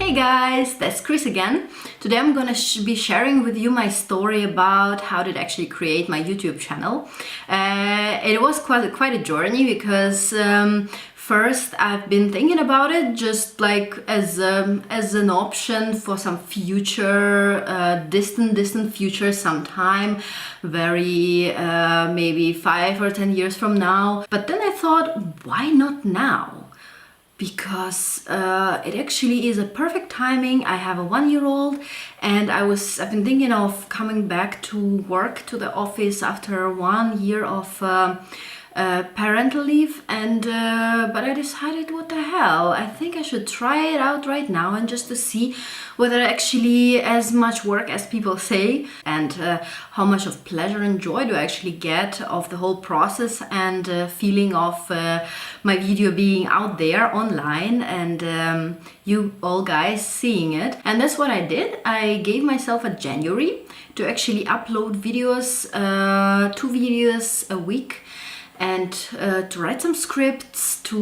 Hey guys, that's Chris again. Today I'm gonna be sharing with you my story about how did I actually create my YouTube channel. It was quite a journey because first I've been thinking about it just like as an option for some future, distant future sometime, very maybe 5 or 10 years from now. But then I thought, why not now? Because it actually is a perfect timing. I have a 1-year-old and I've been thinking of coming back to work to the office after 1 year of parental leave, and but I decided, what the hell, I think I should try it out right now and just to see whether actually as much work as people say, and how much of pleasure and joy do I actually get of the whole process and feeling of my video being out there online and you all guys seeing it. And that's what I did. I gave myself a January to actually upload videos, 2 videos a week, and to write some scripts, to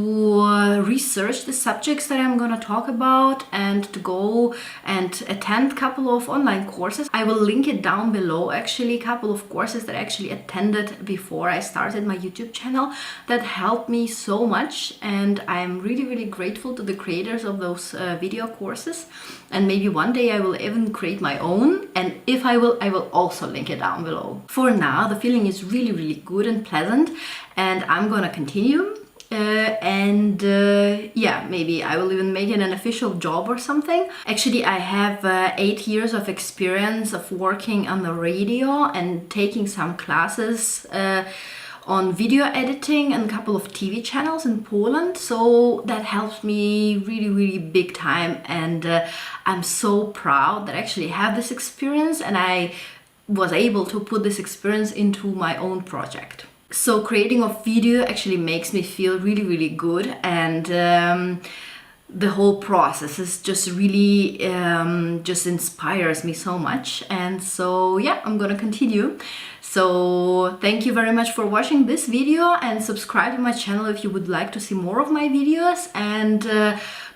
research the subjects that I'm gonna talk about, and to go and attend a couple of online courses. I will link it down below, actually, a couple of courses that I actually attended before I started my YouTube channel that helped me so much, and I'm really grateful to the creators of those video courses. And maybe one day I will even create my own, and if I will also link it down below. For now, the feeling is really good and pleasant, and I'm gonna continue. Yeah, maybe I will even make it an official job or something. Actually, I have 8 years of experience of working on the radio and taking some classes on video editing and a couple of TV channels in Poland, so that helps me really big time, and I'm so proud that I actually have this experience and I was able to put this experience into my own project. So creating a video actually makes me feel really good, and the whole process is just really just inspires me so much. And so yeah, I'm gonna continue. So thank you very much for watching this video, and subscribe to my channel if you would like to see more of my videos, and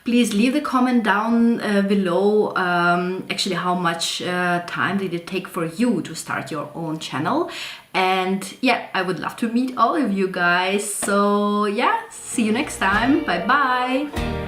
please leave the comment down below actually how much time did it take for you to start your own channel. And yeah, I would love to meet all of you guys. So yeah, see you next time. Bye bye.